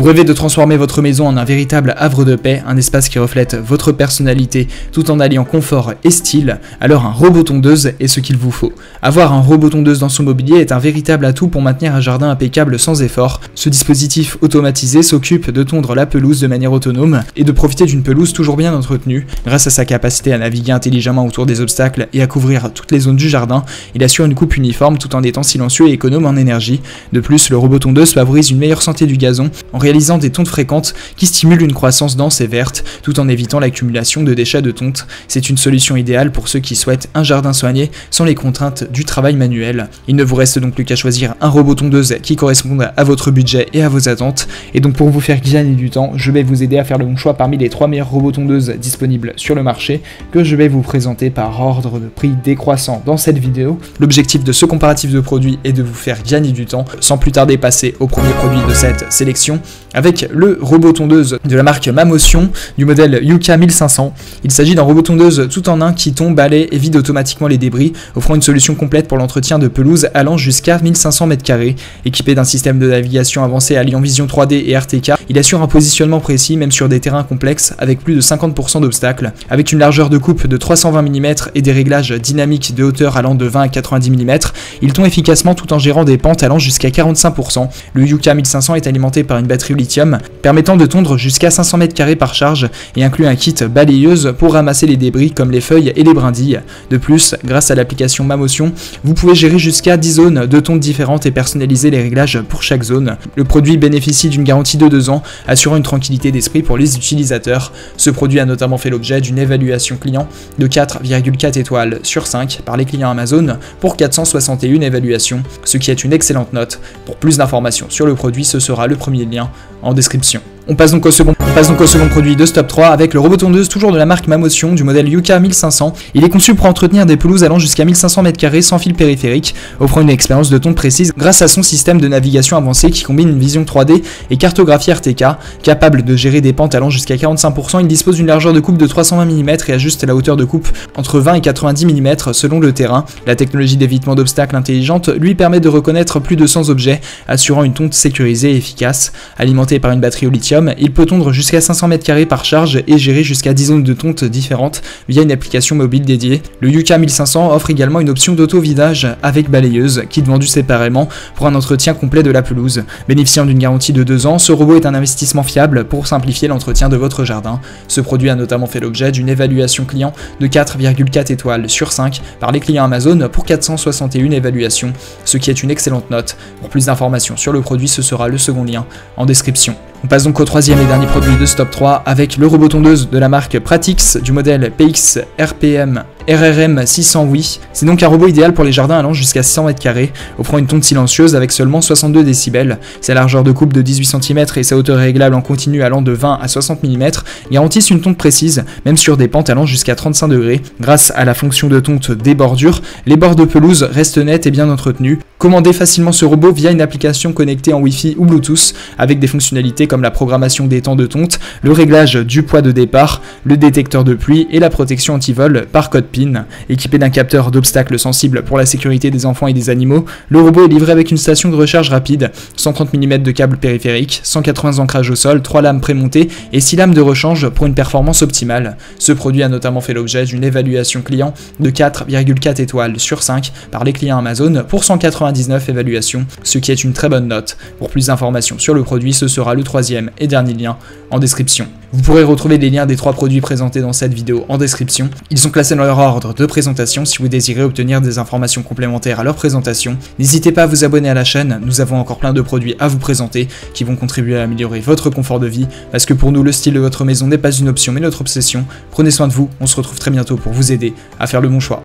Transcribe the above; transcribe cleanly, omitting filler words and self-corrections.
Vous rêvez de transformer votre maison en un véritable havre de paix, un espace qui reflète votre personnalité tout en alliant confort et style, alors un robot tondeuse est ce qu'il vous faut. Avoir un robot tondeuse dans son mobilier est un véritable atout pour maintenir un jardin impeccable sans effort. Ce dispositif automatisé s'occupe de tondre la pelouse de manière autonome et de profiter d'une pelouse toujours bien entretenue. Grâce à sa capacité à naviguer intelligemment autour des obstacles et à couvrir toutes les zones du jardin, il assure une coupe uniforme tout en étant silencieux et économe en énergie. De plus, le robot tondeuse favorise une meilleure santé du gazon en réalisant des tontes fréquentes qui stimulent une croissance dense et verte tout en évitant l'accumulation de déchets de tonte. C'est une solution idéale pour ceux qui souhaitent un jardin soigné sans les contraintes du travail manuel. Il ne vous reste donc plus qu'à choisir un robot tondeuse qui corresponde à votre budget et à vos attentes. Et donc pour vous faire gagner du temps, je vais vous aider à faire le bon choix parmi les 3 meilleurs robots tondeuses disponibles sur le marché que je vais vous présenter par ordre de prix décroissant dans cette vidéo. L'objectif de ce comparatif de produits est de vous faire gagner du temps. Sans plus tarder, passer au premier produit de cette sélection avec le robot tondeuse de la marque Mamotion du modèle Yuka 1500. Il s'agit d'un robot tondeuse tout en un qui tombe, balaie et vide automatiquement les débris, offrant une solution complète pour l'entretien de pelouse allant jusqu'à 1500 m². Équipé d'un système de navigation avancé alliant vision 3D et RTK, il assure un positionnement précis même sur des terrains complexes avec plus de 50% d'obstacles. Avec une largeur de coupe de 320 mm et des réglages dynamiques de hauteur allant de 20 à 90 mm, il tond efficacement tout en gérant des pentes allant jusqu'à 45%. Le Yuka 1500 est alimenté par une batterie au lithium permettant de tondre jusqu'à 500 m² par charge et inclut un kit balayeuse pour ramasser les débris comme les feuilles et les brindilles. De plus, grâce à l'application Mamotion, vous pouvez gérer jusqu'à 10 zones de tonte différentes et personnaliser les réglages pour chaque zone. Le produit bénéficie d'une garantie de 2 ans, assurant une tranquillité d'esprit pour les utilisateurs. Ce produit a notamment fait l'objet d'une évaluation client de 4,4 étoiles sur 5 par les clients Amazon pour 461 évaluations, ce qui est une excellente note. Pour plus d'informations sur le produit, ce sera le premier lien en description. On passe donc au second produit de ce top 3 avec le robot tondeuse toujours de la marque Mamotion du modèle Yuka 1500. Il est conçu pour entretenir des pelouses allant jusqu'à 1500 m² sans fil périphérique, offrant une expérience de tonte précise grâce à son système de navigation avancé qui combine une vision 3D et cartographie RTK. Capable de gérer des pentes allant jusqu'à 45%, il dispose d'une largeur de coupe de 320 mm et ajuste la hauteur de coupe entre 20 et 90 mm selon le terrain. La technologie d'évitement d'obstacles intelligente lui permet de reconnaître plus de 100 objets, assurant une tonte sécurisée et efficace. Alimenté par une batterie au lithium, il peut tondre jusqu'à 500 m² par charge et gérer jusqu'à 10 zones de tonte différentes via une application mobile dédiée. Le Yuka 1500 offre également une option d'auto-vidage avec balayeuse, kit vendu séparément pour un entretien complet de la pelouse. Bénéficiant d'une garantie de 2 ans, ce robot est un investissement fiable pour simplifier l'entretien de votre jardin. Ce produit a notamment fait l'objet d'une évaluation client de 4,4 étoiles sur 5 par les clients Amazon pour 461 évaluations, ce qui est une excellente note. Pour plus d'informations sur le produit, ce sera le second lien en description. On passe donc au troisième et dernier produit de ce top 3 avec le robot tondeuse de la marque Pratix du modèle PX RPM RRM 600 Wii. C'est donc un robot idéal pour les jardins allant jusqu'à 600 m², offrant une tonte silencieuse avec seulement 62 décibels. Sa largeur de coupe de 18 cm et sa hauteur réglable en continu allant de 20 à 60 mm garantissent une tonte précise, même sur des pentes allant jusqu'à 35 degrés. Grâce à la fonction de tonte des bordures, les bords de pelouse restent nets et bien entretenus. Commandez facilement ce robot via une application connectée en Wi-Fi ou Bluetooth avec des fonctionnalités comme la programmation des temps de tonte, le réglage du poids de départ, le détecteur de pluie et la protection anti-vol par code PIN. Équipé d'un capteur d'obstacles sensible pour la sécurité des enfants et des animaux, le robot est livré avec une station de recharge rapide, 130 mm de câble périphérique, 180 ancrages au sol, 3 lames prémontées et 6 lames de rechange pour une performance optimale. Ce produit a notamment fait l'objet d'une évaluation client de 4,4 étoiles sur 5 par les clients Amazon pour 199 évaluations, ce qui est une très bonne note. Pour plus d'informations sur le produit, ce sera le troisième et dernier lien en description. Vous pourrez retrouver les liens des 3 produits présentés dans cette vidéo en description. Ils sont classés dans leur ordre de présentation si vous désirez obtenir des informations complémentaires à leur présentation. N'hésitez pas à vous abonner à la chaîne, nous avons encore plein de produits à vous présenter qui vont contribuer à améliorer votre confort de vie, parce que pour nous le style de votre maison n'est pas une option mais notre obsession. Prenez soin de vous, on se retrouve très bientôt pour vous aider à faire le bon choix.